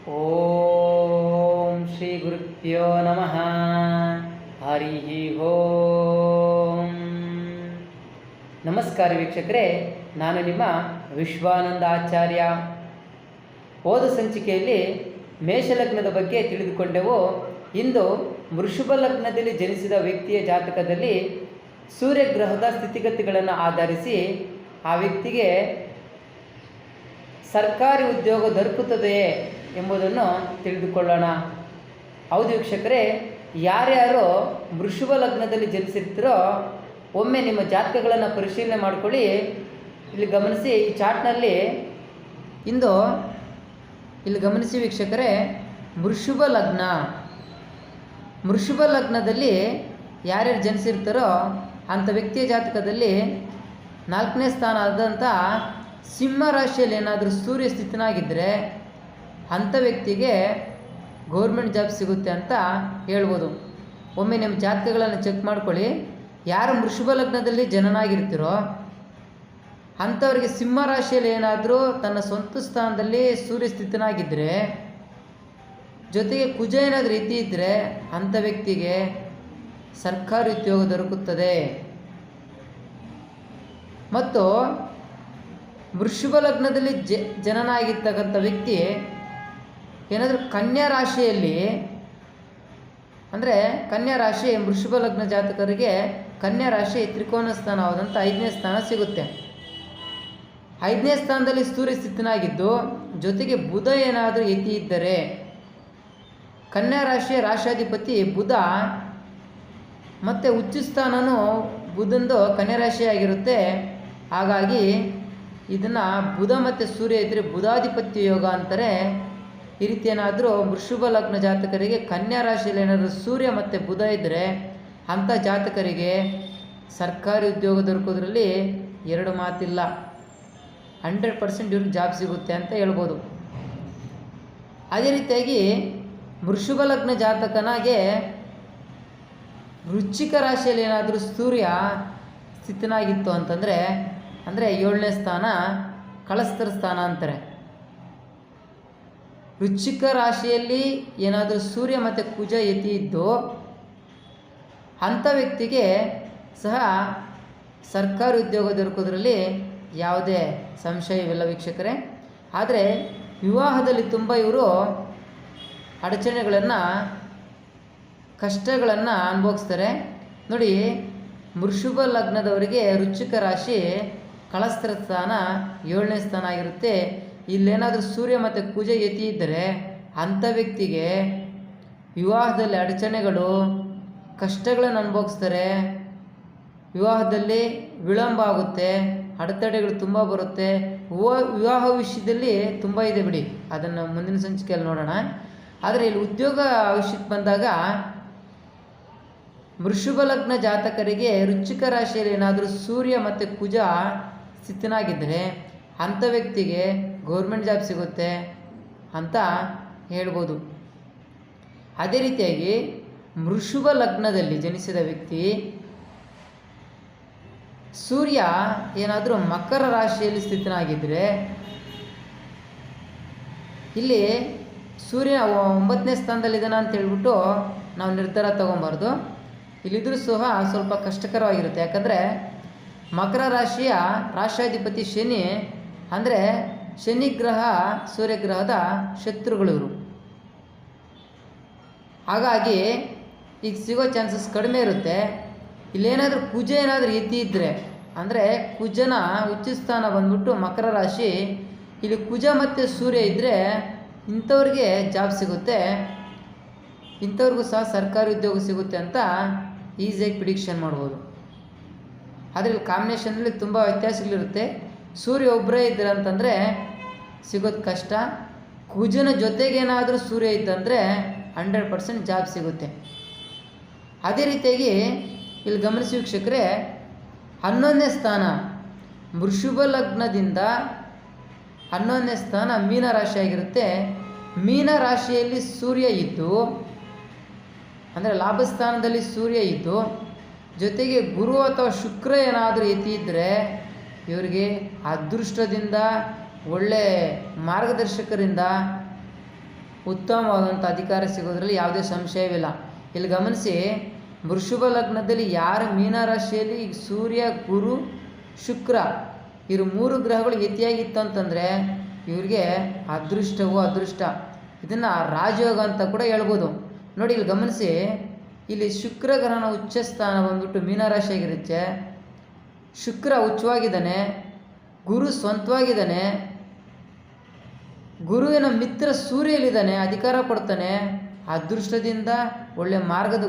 ಓಂ ಶ್ರೀ ಗುರುಭ್ಯೋ ನಮಃ. ಹರಿ ಓಂ. ನಮಸ್ಕಾರ ವೀಕ್ಷಕರೇ, ನಾನು ನಿಮ್ಮ ವಿಶ್ವಾನಂದ ಆಚಾರ್ಯ. ಹೋದ ಸಂಚಿಕೆಯಲ್ಲಿ ಮೇಷಲಗ್ನದ ಬಗ್ಗೆ ತಿಳಿದುಕೊಂಡೆವು. ಇಂದು ವೃಷಭ ಲಗ್ನದಲ್ಲಿ ಜನಿಸಿದ ವ್ಯಕ್ತಿಯ ಜಾತಕದಲ್ಲಿ ಸೂರ್ಯಗ್ರಹದ ಸ್ಥಿತಿಗತಿಗಳನ್ನು ಆಧರಿಸಿ ಆ ವ್ಯಕ್ತಿಗೆ ಸರ್ಕಾರಿ ಉದ್ಯೋಗ ದೊರಕುತ್ತದೆಯೇ ಎಂಬುದನ್ನು ತಿಳಿದುಕೊಳ್ಳೋಣ. ಹೌದು ವೀಕ್ಷಕರೇ, ಯಾರ್ಯಾರು ವೃಷಭ ಲಗ್ನದಲ್ಲಿ ಜನಿಸಿರ್ತೀರೋ ಒಮ್ಮೆ ನಿಮ್ಮ ಜಾತಕಗಳನ್ನು ಪರಿಶೀಲನೆ ಮಾಡಿಕೊಳ್ಳಿ. ಇಲ್ಲಿ ಗಮನಿಸಿ, ಈ ಚಾರ್ಟ್ನಲ್ಲಿ ಇಂದು ಇಲ್ಲಿ ಗಮನಿಸಿ ವೀಕ್ಷಕರೇ, ವೃಷಭ ಲಗ್ನದಲ್ಲಿ ಯಾರ್ಯಾರು ಜನಿಸಿರ್ತಾರೋ ಅಂಥ ವ್ಯಕ್ತಿಯ ಜಾತಕದಲ್ಲಿ 4ನೇ ಸ್ಥಾನ ಆದಂಥ ಸಿಂಹ ರಾಶಿಯಲ್ಲಿ ಏನಾದರೂ ಸೂರ್ಯ ಸ್ಥಿತನಾಗಿದ್ದರೆ ಅಂಥ ವ್ಯಕ್ತಿಗೆ ಗೌರ್ಮೆಂಟ್ ಜಾಬ್ ಸಿಗುತ್ತೆ ಅಂತ ಹೇಳ್ಬೋದು. ಒಮ್ಮೆ ನಿಮ್ಮ ಜಾತಕಗಳನ್ನು ಚೆಕ್ ಮಾಡ್ಕೊಳ್ಳಿ. ಯಾರು ವೃಷಭ ಲಗ್ನದಲ್ಲಿ ಜನನಾಗಿರ್ತೀರೋ ಅಂಥವ್ರಿಗೆ ಸಿಂಹ ರಾಶಿಯಲ್ಲಿ ಏನಾದರೂ ತನ್ನ ಸ್ವಂತ ಸ್ಥಾನದಲ್ಲಿ ಸೂರ್ಯ ಸ್ಥಿತನಾಗಿದ್ದರೆ, ಜೊತೆಗೆ ಕುಜ ಏನಾದರೂ ಇತಿ ಇದ್ದರೆ ಅಂಥ ವ್ಯಕ್ತಿಗೆ ಸರ್ಕಾರಿ ಉದ್ಯೋಗ ದೊರಕುತ್ತದೆ. ಮತ್ತು ವೃಷಭ ಲಗ್ನದಲ್ಲಿ ಜನನಾಗಿರ್ತಕ್ಕಂಥ ವ್ಯಕ್ತಿ ಏನಾದರೂ ಕನ್ಯಾ ರಾಶಿಯಲ್ಲಿ, ಅಂದರೆ ಕನ್ಯಾ ರಾಶಿ ವೃಷಭ ಲಗ್ನ ಜಾತಕರಿಗೆ ಕನ್ಯಾ ರಾಶಿ ತ್ರಿಕೋನ ಸ್ಥಾನವಾದಂಥ 5ನೇ ಸ್ಥಾನ ಸಿಗುತ್ತೆ. 5ನೇ ಸ್ಥಾನದಲ್ಲಿ ಸೂರ್ಯ ಸ್ಥಿತನಾಗಿದ್ದು ಜೊತೆಗೆ ಬುಧ ಏನಾದರೂ ಯತಿ ಇದ್ದರೆ, ಕನ್ಯಾ ರಾಶಿಯ ರಾಶಾಧಿಪತಿ ಬುಧ ಮತ್ತು ಉಚ್ಚ ಸ್ಥಾನನೂ ಬುಧಂದು ಕನ್ಯಾ ರಾಶಿಯಾಗಿರುತ್ತೆ. ಹಾಗಾಗಿ ಇದನ್ನು ಬುಧ ಮತ್ತು ಸೂರ್ಯ ಇದ್ದರೆ ಬುಧಾಧಿಪತ್ಯ ಯೋಗ ಅಂತಾರೆ. ಈ ರೀತಿ ಏನಾದರೂ ವೃಷಭ ಲಗ್ನ ಜಾತಕರಿಗೆ ಕನ್ಯಾ ರಾಶಿಯಲ್ಲಿ ಏನಾದರೂ ಸೂರ್ಯ ಮತ್ತು ಬುಧ ಇದ್ದರೆ ಅಂಥ ಜಾತಕರಿಗೆ ಸರ್ಕಾರಿ ಉದ್ಯೋಗ ದೊರಕೋದ್ರಲ್ಲಿ ಎರಡು ಮಾತಿಲ್ಲ, 100% ಇವ್ರಿಗೆ ಜಾಬ್ ಸಿಗುತ್ತೆ ಅಂತ ಹೇಳ್ಬೋದು. ಅದೇ ರೀತಿಯಾಗಿ ವೃಷಭ ಲಗ್ನ ಜಾತಕನಾಗೆ ವೃಶ್ಚಿಕ ರಾಶಿಯಲ್ಲಿ ಏನಾದರೂ ಸೂರ್ಯ ಸ್ಥಿತನಾಗಿತ್ತು ಅಂತಂದರೆ, ಅಂದರೆ 7ನೇ ಸ್ಥಾನ ಕಳಸ್ತರ ಸ್ಥಾನ ಅಂತಾರೆ. ವೃಶ್ಚಿಕ ರಾಶಿಯಲ್ಲಿ ಏನಾದರೂ ಸೂರ್ಯ ಮತ್ತು ಕುಜ ಯತಿ ಇದ್ದು ಅಂಥ ವ್ಯಕ್ತಿಗೆ ಸಹ ಸರ್ಕಾರಿ ಉದ್ಯೋಗ ದೊರಕೋದ್ರಲ್ಲಿ ಯಾವುದೇ ಸಂಶಯವಿಲ್ಲ ವೀಕ್ಷಕರೇ. ಆದರೆ ವಿವಾಹದಲ್ಲಿ ತುಂಬ ಇವರು ಅಡಚಣೆಗಳನ್ನು, ಕಷ್ಟಗಳನ್ನು ಅನುಭವಿಸ್ತಾರೆ. ನೋಡಿ, ವೃಷಭ ಲಗ್ನದವರಿಗೆ ವೃಶ್ಚಿಕ ರಾಶಿ ಕಳಸ್ತ್ರ ಸ್ಥಾನ 7ನೇ ಸ್ಥಾನ ಆಗಿರುತ್ತೆ. ಇಲ್ಲೇನಾದರೂ ಸೂರ್ಯ ಮತ್ತು ಕುಜ ಯತಿ ಇದ್ದರೆ ಅಂಥ ವ್ಯಕ್ತಿಗೆ ವಿವಾಹದಲ್ಲಿ ಅಡಚಣೆಗಳು, ಕಷ್ಟಗಳನ್ನು ಅನುಭವಿಸ್ತಾರೆ. ವಿವಾಹದಲ್ಲಿ ವಿಳಂಬ ಆಗುತ್ತೆ, ಅಡೆತಡೆಗಳು ತುಂಬ ಬರುತ್ತೆ. ವಿವಾಹ ವಿಷಯದಲ್ಲಿ ತುಂಬ ಇದೆ ಬಿಡಿ, ಅದನ್ನು ಮುಂದಿನ ಸಂಚಿಕೆಯಲ್ಲಿ ನೋಡೋಣ. ಆದರೆ ಇಲ್ಲಿ ಉದ್ಯೋಗ ವಿಷಯಕ್ಕೆ ಬಂದಾಗ ವೃಷಭ ಲಗ್ನ ಜಾತಕರಿಗೆ ವೃಶ್ಚಿಕ ರಾಶಿಯಲ್ಲಿ ಏನಾದರೂ ಸೂರ್ಯ ಮತ್ತು ಕುಜ ಸ್ಥಿತನಾಗಿದ್ದರೆ ಅಂಥ ವ್ಯಕ್ತಿಗೆ ಗೌರ್ಮೆಂಟ್ ಜಾಬ್ ಸಿಗುತ್ತೆ ಅಂತ ಹೇಳ್ಬೋದು. ಅದೇ ರೀತಿಯಾಗಿ ವೃಷಭ ಲಗ್ನದಲ್ಲಿ ಜನಿಸಿದ ವ್ಯಕ್ತಿ ಸೂರ್ಯ ಏನಾದರೂ ಮಕರ ರಾಶಿಯಲ್ಲಿ ಸ್ಥಿತನಾಗಿದ್ದರೆ, ಇಲ್ಲಿ ಸೂರ್ಯ 9ನೇ ಸ್ಥಾನದಲ್ಲಿದ್ದಾನೆ ಅಂತ ಹೇಳ್ಬಿಟ್ಟು ನಾವು ನಿರ್ಧಾರ ತಗೊಬಾರ್ದು. ಇಲ್ಲಿದ್ರೂ ಸಹ ಸ್ವಲ್ಪ ಕಷ್ಟಕರವಾಗಿರುತ್ತೆ. ಯಾಕಂದರೆ ಮಕರ ರಾಶಿಯ ರಾಶಾಧಿಪತಿ ಶನಿ, ಅಂದರೆ ಶನಿ ಗ್ರಹ ಸೂರ್ಯಗ್ರಹದ ಶತ್ರುಗಳಿವರು. ಹಾಗಾಗಿ ಈಗ ಸಿಗೋ ಚಾನ್ಸಸ್ ಕಡಿಮೆ ಇರುತ್ತೆ. ಇಲ್ಲೇನಾದರೂ ಕುಜ ಏನಾದರೂ ಯತಿ ಇದ್ದರೆ, ಅಂದರೆ ಕುಜನ ಉಚ್ಚ ಸ್ಥಾನ ಬಂದ್ಬಿಟ್ಟು ಮಕರ ರಾಶಿ, ಇಲ್ಲಿ ಕುಜ ಮತ್ತು ಸೂರ್ಯ ಇದ್ದರೆ ಇಂಥವ್ರಿಗೆ ಜಾಬ್ ಸಿಗುತ್ತೆ, ಇಂಥವ್ರಿಗೂ ಸಹ ಸರ್ಕಾರಿ ಉದ್ಯೋಗ ಸಿಗುತ್ತೆ ಅಂತ ಈಸಿಯಾಗಿ ಪ್ರಿಡಿಕ್ಷನ್ ಮಾಡ್ಬೋದು. ಆದರೆ ಇಲ್ಲಿ ಕಾಂಬಿನೇಷನಲ್ಲಿ ತುಂಬ ವ್ಯತ್ಯಾಸಗಳಿರುತ್ತೆ. ಸೂರ್ಯ ಒಬ್ಬರೇ ಇದ್ದಾರೆ ಅಂತಂದರೆ ಸಿಗೋದು ಕಷ್ಟ. ಕುಜನ ಜೊತೆಗೇನಾದರೂ ಸೂರ್ಯ ಇದ್ದಂದರೆ 100% ಜಾಬ್ ಸಿಗುತ್ತೆ. ಅದೇ ರೀತಿಯಾಗಿ ಇಲ್ಲಿ ಗಮನಿಸಿ ವೀಕ್ಷಕರೇ, 11ನೇ ಸ್ಥಾನ ವೃಷಭ ಲಗ್ನದಿಂದ 11ನೇ ಸ್ಥಾನ ಮೀನ ರಾಶಿಯಾಗಿರುತ್ತೆ. ಮೀನ ರಾಶಿಯಲ್ಲಿ ಸೂರ್ಯ ಇದ್ದು, ಅಂದರೆ ಲಾಭಸ್ಥಾನದಲ್ಲಿ ಸೂರ್ಯ ಇದ್ದು ಜೊತೆಗೆ ಗುರು ಅಥವಾ ಶುಕ್ರ ಏನಾದರೂ ಯತಿ ಇದ್ದರೆ ಇವರಿಗೆ ಅದೃಷ್ಟದಿಂದ, ಒಳ್ಳೆ ಮಾರ್ಗದರ್ಶಕರಿಂದ ಉತ್ತಮವಾದಂಥ ಅಧಿಕಾರ ಸಿಗೋದ್ರಲ್ಲಿ ಯಾವುದೇ ಸಂಶಯವಿಲ್ಲ. ಇಲ್ಲಿ ಗಮನಿಸಿ, ವೃಷಭ ಲಗ್ನದಲ್ಲಿ ಯಾರು ಮೀನರಾಶಿಯಲ್ಲಿ ಈಗ ಸೂರ್ಯ, ಗುರು, ಶುಕ್ರ ಇವರು 3 ಗ್ರಹಗಳು ಯತಿಯಾಗಿತ್ತು ಅಂತಂದರೆ ಇವ್ರಿಗೆ ಅದೃಷ್ಟವೋ ಅದೃಷ್ಟ. ಇದನ್ನು ರಾಜಯೋಗ ಅಂತ ಕೂಡ ಹೇಳ್ಬೋದು. ನೋಡಿ ಇಲ್ಲಿ ಗಮನಿಸಿ, ಇಲ್ಲಿ ಶುಕ್ರ ಗ್ರಹನ ಉಚ್ಚ ಸ್ಥಾನ ಬಂದ್ಬಿಟ್ಟು ಮೀನರಾಶಿಯಾಗಿರುತ್ತೆ. ಶುಕ್ರ ಉಚ್ಚವಾಗಿದ್ದಾನೆ, ಗುರು ಸ್ವಂತವಾಗಿದ್ದಾನೆ, ಗುರುವಿನ ಮಿತ್ರ ಸೂರ್ಯಲಿದ್ದಾನೆ, ಅಧಿಕಾರ ಕೊಡ್ತಾನೆ. ಅದೃಷ್ಟದಿಂದ ಒಳ್ಳೆ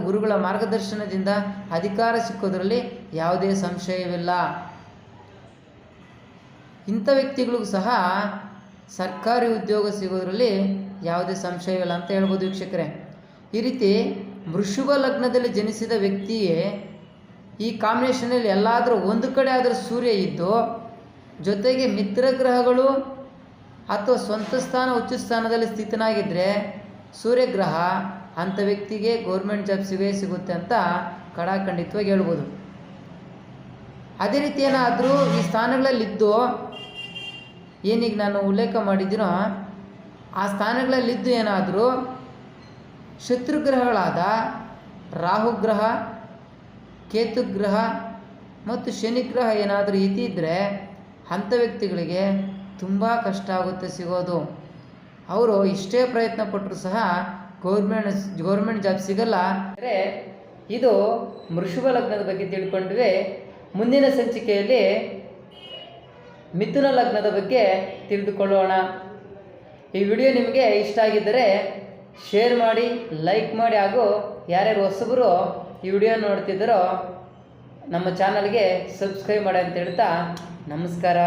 ಗುರುಗಳ ಮಾರ್ಗದರ್ಶನದಿಂದ ಅಧಿಕಾರ ಸಿಕ್ಕೋದ್ರಲ್ಲಿ ಯಾವುದೇ ಸಂಶಯವಿಲ್ಲ. ಇಂಥ ವ್ಯಕ್ತಿಗಳಿಗೂ ಸಹ ಸರ್ಕಾರಿ ಉದ್ಯೋಗ ಸಿಗೋದ್ರಲ್ಲಿ ಯಾವುದೇ ಸಂಶಯವಿಲ್ಲ ಅಂತ ಹೇಳ್ಬೋದು ವೀಕ್ಷಕರೇ. ಈ ರೀತಿ ವೃಷಭ ಲಗ್ನದಲ್ಲಿ ಜನಿಸಿದ ವ್ಯಕ್ತಿಯೇ ಈ ಕಾಂಬಿನೇಷನಲ್ಲಿ ಎಲ್ಲಾದರೂ ಒಂದು ಕಡೆ ಆದರೂ ಸೂರ್ಯ ಇದ್ದು ಜೊತೆಗೆ ಮಿತ್ರಗ್ರಹಗಳು ಅಥವಾ ಸ್ವಂತ ಸ್ಥಾನ ಉಚ್ಚ ಸ್ಥಾನದಲ್ಲಿ ಸ್ಥಿತನಾಗಿದ್ದರೆ ಸೂರ್ಯಗ್ರಹ ಅಂಥ ವ್ಯಕ್ತಿಗೆ ಗೌರ್ಮೆಂಟ್ ಜಾಬ್ ಸಿಗುತ್ತೆ ಅಂತ ಖಡಾಖಂಡಿತವಾಗಿ ಹೇಳ್ಬೋದು. ಅದೇ ರೀತಿ ಏನಾದರೂ ಈ ಸ್ಥಾನಗಳಲ್ಲಿದ್ದು ಏನೀಗ ನಾನು ಉಲ್ಲೇಖ ಮಾಡಿದ್ದೀನೋ ಆ ಸ್ಥಾನಗಳಲ್ಲಿದ್ದು ಏನಾದರೂ ಶತ್ರುಗ್ರಹಗಳಾದ ರಾಹುಗ್ರಹ, ಕೇತುಗ್ರಹ ಮತ್ತು ಶನಿಗ್ರಹ ಏನಾದರೂ ಇದ್ದರೆ ಅಂಥ ವ್ಯಕ್ತಿಗಳಿಗೆ ತುಂಬ ಕಷ್ಟ ಆಗುತ್ತೆ ಸಿಗೋದು. ಅವರು ಇಷ್ಟೇ ಪ್ರಯತ್ನ ಪಟ್ಟರು ಸಹ ಗೌರ್ಮೆಂಟ್ ಜಾಬ್ ಸಿಗಲ್ಲ. ಅಂದರೆ ಇದು ವೃಷಭ ಲಗ್ನದ ಬಗ್ಗೆ ತಿಳ್ಕೊಂಡ್ವಿ. ಮುಂದಿನ ಸಂಚಿಕೆಯಲ್ಲಿ ಮಿಥುನ ಲಗ್ನದ ಬಗ್ಗೆ ತಿಳಿದುಕೊಳ್ಳೋಣ. ಈ ವಿಡಿಯೋ ನಿಮಗೆ ಇಷ್ಟ ಆಗಿದ್ದರೆ ಶೇರ್ ಮಾಡಿ, ಲೈಕ್ ಮಾಡಿ, ಹಾಗೂ ಯಾರ್ಯಾರು ಹೊಸಬರು ಈ ವಿಡಿಯೋ ನೋಡ್ತಿದ್ದಾರೋ ನಮ್ಮ ಚಾನಲ್ಗೆ ಸಬ್ಸ್ಕ್ರೈಬ್ ಮಾಡಿ ಅಂತ ಹೇಳ್ತಾ ನಮಸ್ಕಾರ.